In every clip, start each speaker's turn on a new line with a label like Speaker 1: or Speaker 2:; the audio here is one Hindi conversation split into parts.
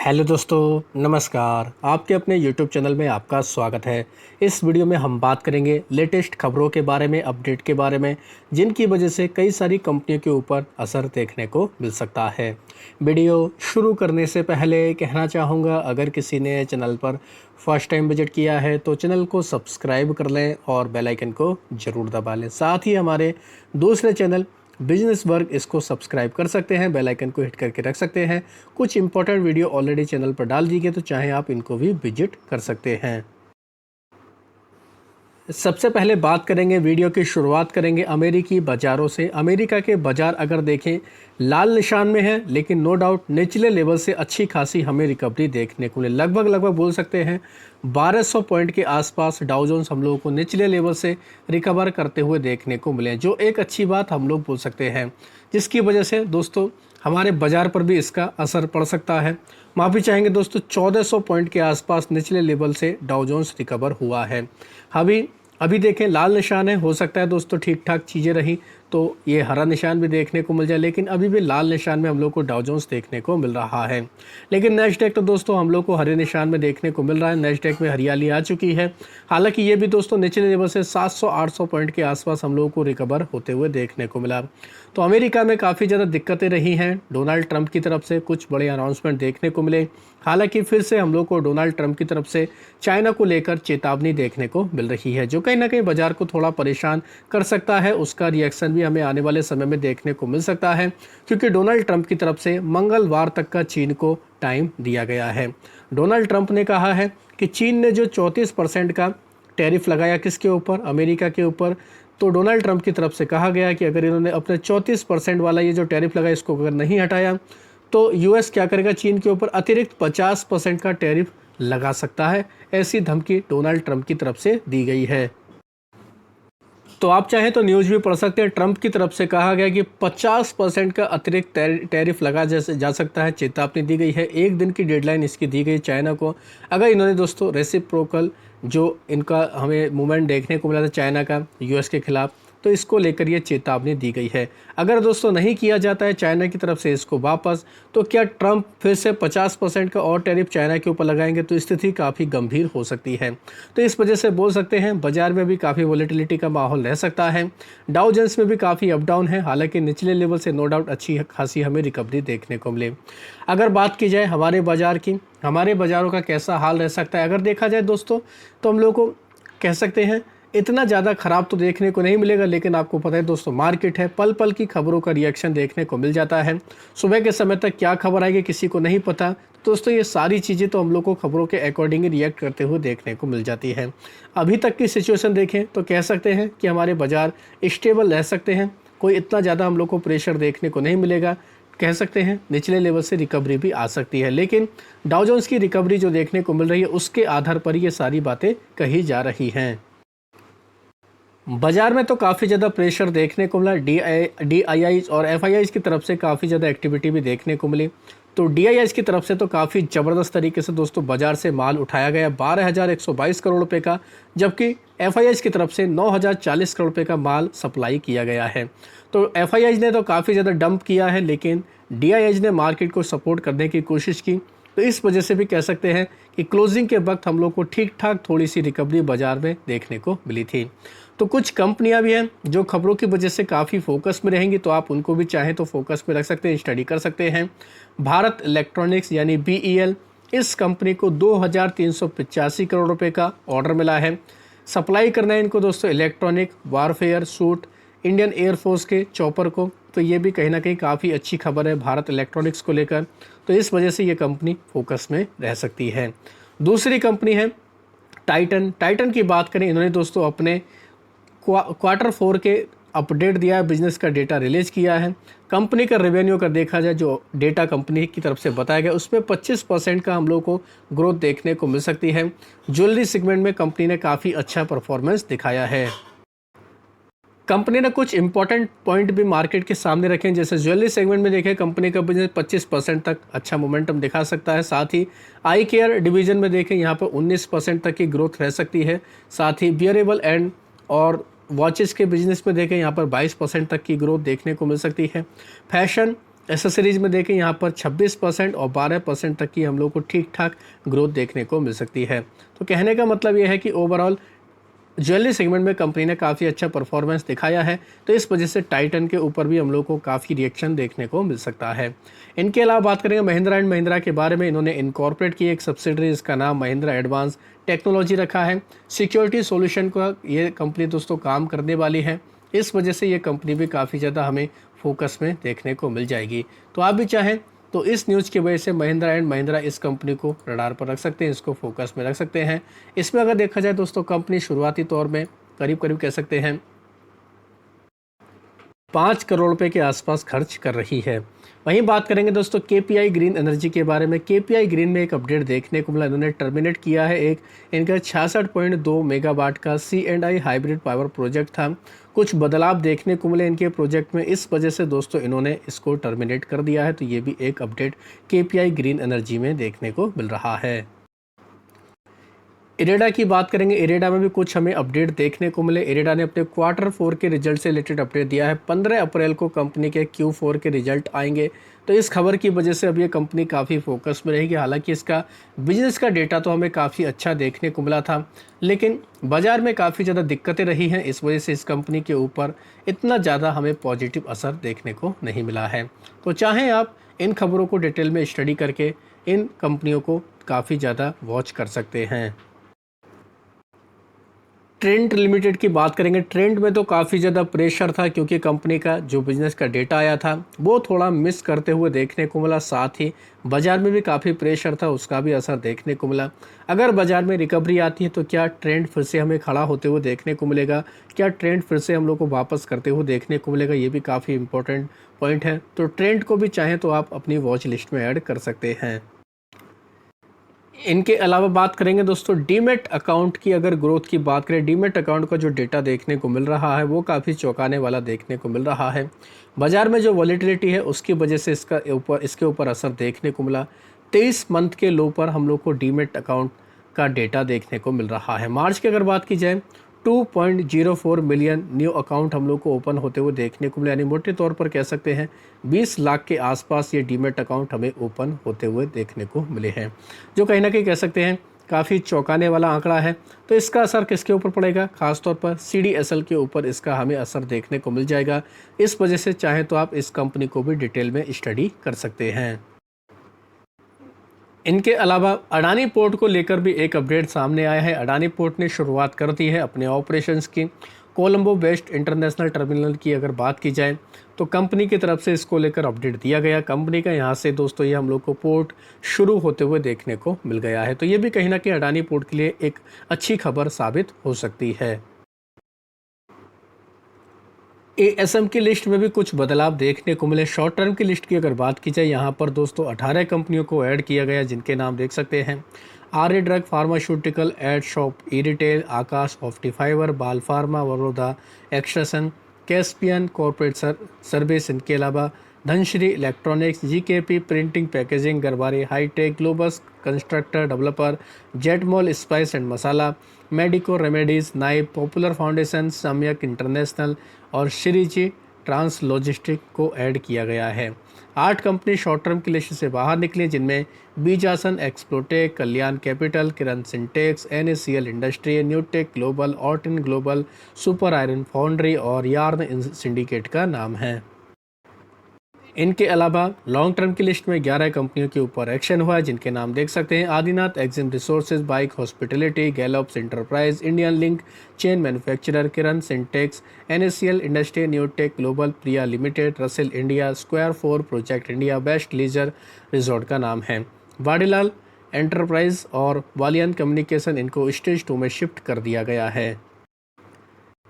Speaker 1: हेलो दोस्तों, नमस्कार। आपके अपने यूट्यूब चैनल में आपका स्वागत है। इस वीडियो में हम बात करेंगे लेटेस्ट खबरों के बारे में, अपडेट के बारे में, जिनकी वजह से कई सारी कंपनियों के ऊपर असर देखने को मिल सकता है। वीडियो शुरू करने से पहले कहना चाहूँगा, अगर किसी ने चैनल पर फर्स्ट टाइम विजिट किया है तो चैनल को सब्सक्राइब कर लें और बेल आइकन को ज़रूर दबा लें। साथ ही हमारे दूसरे चैनल बिजनेस वर्ग इसको सब्सक्राइब कर सकते हैं, बेल आइकन को हिट करके रख सकते हैं। कुछ इंपॉर्टेंट वीडियो ऑलरेडी चैनल पर डाल दी गई, तो चाहे आप इनको भी विजिट कर सकते हैं। सबसे पहले बात करेंगे, वीडियो की शुरुआत करेंगे अमेरिकी बाज़ारों से। अमेरिका के बाज़ार अगर देखें लाल निशान में है, लेकिन नो डाउट निचले लेवल से अच्छी खासी हमें रिकवरी देखने को मिली। लगभग बोल सकते हैं 1200 पॉइंट के आसपास डाउ जोन्स हम लोगों को निचले लेवल से रिकवर करते हुए देखने को मिले, जो एक अच्छी बात हम लोग बोल सकते हैं, जिसकी वजह से दोस्तों हमारे बाज़ार पर भी इसका असर पड़ सकता है। माफ़ी चाहेंगे दोस्तों, 1400 पॉइंट के आसपास निचले लेवल से डाउ जोन्स रिकवर हुआ है। अभी देखें लाल निशान है, हो सकता है दोस्तों ठीक ठाक चीज़ें रही तो ये हरा निशान भी देखने को मिल जाए, लेकिन अभी भी लाल निशान में हम लोग को डाउ जोन्स देखने को मिल रहा है। लेकिन नैस्डैक तो दोस्तों हम लोग को हरे निशान में देखने को मिल रहा है। नैस्डैक में हरियाली आ चुकी है। हालांकि ये भी दोस्तों निचले लेवल से 700-800 पॉइंट के आसपास हम लोगों को रिकवर होते हुए देखने को मिला। तो अमेरिका में काफ़ी ज़्यादा दिक्कतें रही हैं। डोनाल्ड ट्रंप की तरफ से कुछ बड़े अनाउंसमेंट देखने को मिले। हालांकि फिर से हम लोग को डोनाल्ड ट्रंप की तरफ से चाइना को लेकर चेतावनी देखने को मिल रही है, जो कहीं ना कहीं बाजार को थोड़ा परेशान कर सकता है। उसका रिएक्शन भी हमें आने वाले समय में देखने को मिल सकता है, क्योंकि डोनाल्ड ट्रंप की तरफ से मंगलवार तक का चीन को टाइम दिया गया है। डोनाल्ड ट्रंप ने कहा है कि चीन ने जो 34% का टैरिफ लगाया किसके ऊपर, अमेरिका के ऊपर, तो डोनाल्ड ट्रंप की तरफ से कहा गया कि अगर इन्होंने अपने 34% वाला ये जो टैरिफ लगाया इसको अगर नहीं हटाया तो यूएस क्या करेगा, चीन के ऊपर अतिरिक्त 50% का टैरिफ लगा सकता है। ऐसी धमकी डोनाल्ड ट्रंप की तरफ से दी गई है। तो आप चाहें तो न्यूज़ भी पढ़ सकते हैं। ट्रंप की तरफ से कहा गया कि 50% का अतिरिक्त टैरिफ लगा जा सकता है। चेतावनी दी गई है। एक दिन की डेडलाइन इसकी दी गई चाइना को। अगर इन्होंने दोस्तों रेसिप्रोकल जो इनका हमें मूवमेंट देखने को मिला था चाइना का यूएस के खिलाफ, तो इसको लेकर ये चेतावनी दी गई है। अगर दोस्तों नहीं किया जाता है चाइना की तरफ से इसको वापस, तो क्या ट्रंप फिर से 50% का और टैरिफ चाइना के ऊपर लगाएंगे, तो स्थिति काफ़ी गंभीर हो सकती है। तो इस वजह से बोल सकते हैं बाजार में भी काफ़ी वॉलेटिलिटी का माहौल रह सकता है। डाउ जोन्स में भी काफ़ी अप डाउन है। हालांकि निचले लेवल से नो डाउट अच्छी खासी हमें रिकवरी देखने को मिले। अगर बात की जाए हमारे बाज़ार की, हमारे बाज़ारों का कैसा हाल रह सकता है, अगर देखा जाए दोस्तों तो हम लोग को कह सकते हैं इतना ज़्यादा ख़राब तो देखने को नहीं मिलेगा। लेकिन आपको पता है दोस्तों मार्केट है, पल पल की खबरों का रिएक्शन देखने को मिल जाता है। सुबह के समय तक क्या खबर आएगी किसी को नहीं पता। दोस्तों ये सारी चीज़ें तो हम लोग को खबरों के अकॉर्डिंग रिएक्ट करते हुए देखने को मिल जाती है। अभी तक की सिचुएशन देखें तो कह सकते हैं कि हमारे बाज़ार स्टेबल रह सकते हैं। कोई इतना ज़्यादा हम लोग को प्रेशर देखने को नहीं मिलेगा। कह सकते हैं निचले लेवल से रिकवरी भी आ सकती है, लेकिन डाउ जोन्स की रिकवरी जो देखने को मिल रही है उसके आधार पर ये सारी बातें कही जा रही हैं। बाजार में तो काफ़ी ज़्यादा प्रेशर देखने को मिला। DIIs और FIIs की तरफ से काफ़ी ज़्यादा एक्टिविटी भी देखने को मिली। तो DIIs की तरफ से तो काफ़ी ज़बरदस्त तरीके से दोस्तों बाजार से माल उठाया गया 12,122 करोड़ रुपए का, जबकि FIIs की तरफ से 9,040 करोड़ रुपए का माल सप्लाई किया गया है। तो FIIs ने तो काफ़ी ज़्यादा डंप किया है, लेकिन DIIs ने मार्केट को सपोर्ट करने की कोशिश की। तो इस वजह से भी कह सकते हैं कि क्लोजिंग के वक्त हम लोग को ठीक ठाक थोड़ी सी रिकवरी बाजार में देखने को मिली थी। तो कुछ कंपनियां भी हैं जो खबरों की वजह से काफ़ी फोकस में रहेंगी, तो आप उनको भी चाहें तो फोकस में रख सकते हैं, स्टडी कर सकते हैं। भारत इलेक्ट्रॉनिक्स यानी BEL, इस कंपनी को 2,385 करोड़ रुपए का ऑर्डर मिला है। सप्लाई करना है इनको दोस्तों electronic warfare suit Indian air force के चॉपर को। तो ये भी कहीं ना कहीं काफ़ी अच्छी खबर है भारत इलेक्ट्रॉनिक्स को लेकर। तो इस वजह से ये कंपनी फोकस में रह सकती है। दूसरी कंपनी है टाइटन की बात करें, इन्होंने दोस्तों अपने Q4 के अपडेट दिया है, बिजनेस का डेटा रिलीज किया है। कंपनी का रेवेन्यू का देखा जाए जो डेटा कंपनी की तरफ से बताया गया उसमें 25% का हम लोग को ग्रोथ देखने को मिल सकती है। ज्वेलरी सेगमेंट में कंपनी ने काफ़ी अच्छा परफॉर्मेंस दिखाया है। कंपनी ने कुछ इंपॉर्टेंट पॉइंट भी मार्केट के सामने रखे हैं, जैसे ज्वेलरी सेगमेंट में देखें कंपनी का बिजनेस 25% तक अच्छा मोमेंटम दिखा सकता है। साथ ही आई केयर डिवीजन में देखें यहाँ पर 19% तक की ग्रोथ रह सकती है। साथ ही बियरेबल एंड और वॉचेस के बिजनेस में देखें यहाँ पर 22% तक की ग्रोथ देखने को मिल सकती है। फैशन एसेसरीज में देखें यहाँ पर 26% और 12% तक की हम लोग को ठीक ठाक ग्रोथ देखने को मिल सकती है। तो कहने का मतलब ये है कि ओवरऑल ज्वेलरी सेगमेंट में कंपनी ने काफ़ी अच्छा परफॉर्मेंस दिखाया है, तो इस वजह से टाइटन के ऊपर भी हम लोग को काफ़ी रिएक्शन देखने को मिल सकता है। इनके अलावा बात करेंगे महिंद्रा एंड महिंद्रा के बारे में, इन्होंने इनकॉर्पोरेट की एक सब्सिडरी, इसका नाम महिंद्रा एडवांस टेक्नोलॉजी रखा है। सिक्योरिटी सॉल्यूशन का ये कंपनी दोस्तों काम करने वाली है, इस वजह से ये कंपनी भी काफ़ी ज़्यादा हमें फोकस में देखने को मिल जाएगी। तो आप भी चाहें तो इस न्यूज़ की वजह से महिंद्रा एंड महिंद्रा इस कंपनी को रडार पर रख सकते हैं, इसको फोकस में रख सकते हैं। इसमें अगर देखा जाए दोस्तों, कंपनी शुरुआती तौर में करीब करीब कह सकते हैं 5 करोड़ रुपए के आसपास खर्च कर रही है। वहीं बात करेंगे दोस्तों केपीआई ग्रीन एनर्जी के बारे में। केपीआई ग्रीन में एक अपडेट देखने को मिला, इन्होंने टर्मिनेट किया है एक इनका 66.2 मेगावाट का C&I हाइब्रिड पावर प्रोजेक्ट था। कुछ बदलाव देखने को मिले इनके प्रोजेक्ट में, इस वजह से दोस्तों इन्होंने इसको टर्मिनेट कर दिया है। तो ये भी एक अपडेट केपीआई ग्रीन एनर्जी में देखने को मिल रहा है। इरेडा की बात करेंगे, इरेडा में भी कुछ हमें अपडेट देखने को मिले। इरेडा ने अपने Q4 के रिजल्ट से रिलेटेड अपडेट दिया है। 15 अप्रैल को कंपनी के Q4 के रिजल्ट आएंगे, तो इस खबर की वजह से अब ये कंपनी काफ़ी फोकस में रहेगी। हालांकि इसका बिजनेस का डेटा तो हमें काफ़ी अच्छा देखने को मिला था, लेकिन बाज़ार में काफ़ी ज़्यादा दिक्कतें रही हैं, इस वजह से इस कंपनी के ऊपर इतना ज़्यादा हमें पॉजिटिव असर देखने को नहीं मिला है। तो चाहें आप इन खबरों को डिटेल में स्टडी करके इन कंपनियों को काफ़ी ज़्यादा वॉच कर सकते हैं। ट्रेंड लिमिटेड की बात करेंगे, ट्रेंड में तो काफ़ी ज़्यादा प्रेशर था, क्योंकि कंपनी का जो बिज़नेस का डेटा आया था वो थोड़ा मिस करते हुए देखने को मिला। साथ ही बाज़ार में भी काफ़ी प्रेशर था, उसका भी असर देखने को मिला। अगर बाज़ार में रिकवरी आती है तो क्या ट्रेंड फिर से हमें खड़ा होते हुए देखने को मिलेगा, क्या ट्रेंड फिर से हम लोग को वापस करते हुए देखने को मिलेगा, ये भी काफ़ी इंपॉर्टेंट पॉइंट है। तो ट्रेंड को भी चाहें तो आप अपनी वॉच लिस्ट में ऐड कर सकते हैं। इनके अलावा बात करेंगे दोस्तों डीमेट अकाउंट की, अगर ग्रोथ की बात करें, डीमेट अकाउंट का जो डेटा देखने को मिल रहा है वो काफ़ी चौंकाने वाला देखने को मिल रहा है। बाज़ार में जो वॉलेटिलिटी है उसकी वजह से इसके ऊपर असर देखने को मिला। 23 मंथ के लो पर हम लोग को डीमेट अकाउंट का डेटा देखने को मिल रहा है। मार्च की अगर बात की जाए 2.04 मिलियन न्यू अकाउंट हम लोग को ओपन होते हुए देखने को मिले, यानी मोटे तौर पर कह सकते हैं 20 लाख के आसपास ये डीमेट अकाउंट हमें ओपन होते हुए देखने को मिले हैं, जो कहीं ना कहीं कह सकते हैं काफ़ी चौंकाने वाला आंकड़ा है। तो इसका असर किसके ऊपर पड़ेगा, खासतौर पर CDSL के ऊपर इसका हमें असर देखने को मिल जाएगा। इस वजह से चाहें तो आप इस कंपनी को भी डिटेल में स्टडी कर सकते हैं। इनके अलावा अडानी पोर्ट को लेकर भी एक अपडेट सामने आया है। अडानी पोर्ट ने शुरुआत कर दी है अपने ऑपरेशंस की। कोलंबो वेस्ट इंटरनेशनल टर्मिनल की अगर बात की जाए तो कंपनी की तरफ से इसको लेकर अपडेट दिया गया। कंपनी का यहाँ से दोस्तों ये हम लोग को पोर्ट शुरू होते हुए देखने को मिल गया है। तो ये भी कहीं ना कहीं अडानी पोर्ट के लिए एक अच्छी खबर साबित हो सकती है। ASM की लिस्ट में भी कुछ बदलाव देखने को मिले। शॉर्ट टर्म की लिस्ट की अगर बात की जाए, यहाँ पर दोस्तों 18 कंपनियों को ऐड किया गया, जिनके नाम देख सकते हैं। Arya drug pharmaceutical, ad shop, e retail, Akash Optifibre, Bal pharma, Baroda extrusion, Caspian corporate service, इनके अलावा Dhanashree electronics, GKP printing packaging, Garware hitech, Globus constructor developer, Jetmall spice and masala, medico remedies, Nibe, popular foundation, Samyak international और श्रीजी ट्रांस लॉजिस्टिक को ऐड किया गया है। 8 कंपनी शॉर्ट टर्म की लिस्ट से बाहर निकली, जिनमें Bijasan Explotech, Kalyan capital, Kiran Syntex, NACL industry, Newtech global, Ortin global, super iron foundry और यार्न सिंडिकेट का नाम है। इनके अलावा लॉन्ग टर्म की लिस्ट में 11 कंपनियों के ऊपर एक्शन हुआ है, जिनके नाम देख सकते हैं। Adinath exim resources, bike hospitality, Gallops enterprise, Indian link, chain manufacturer, Kiran Syntex, NACL industry, Newtech global, Priya limited, Russell India, square 4, project India, best leisure resort का नाम है। वाडीलाल एंटरप्राइज और वालियन कम्युनिकेशन, इनको स्टेज 2 में शिफ्ट कर दिया गया है।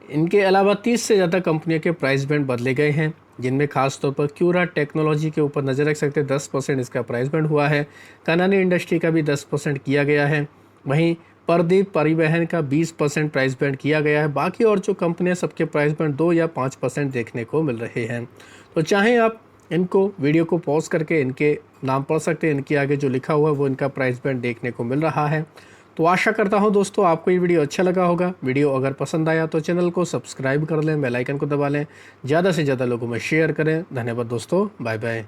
Speaker 1: इनके अलावा 30 से ज़्यादा कंपनियों के प्राइस बैंड बदले गए हैं, जिनमें खास तौर पर क्यूरा टेक्नोलॉजी के ऊपर नज़र रख सकते हैं। 10% इसका प्राइस बैंड हुआ है। कनानी इंडस्ट्री का भी 10% किया गया है। वहीं प्रदीप परिवहन का 20% प्राइस बैंड किया गया है। बाकी और जो कंपनियां सबके प्राइस बैंड 2 या 5% देखने को मिल रहे हैं। तो चाहें आप इनको वीडियो को पॉज करके इनके नाम पढ़ सकते हैं। इनके आगे जो लिखा हुआ है वो इनका प्राइस बैंड देखने को मिल रहा है। तो आशा करता हूँ दोस्तों आपको ये वीडियो अच्छा लगा होगा। वीडियो अगर पसंद आया तो चैनल को सब्सक्राइब कर लें, बेल आइकन को दबा लें, ज़्यादा से ज़्यादा लोगों में शेयर करें। धन्यवाद दोस्तों, बाय बाय।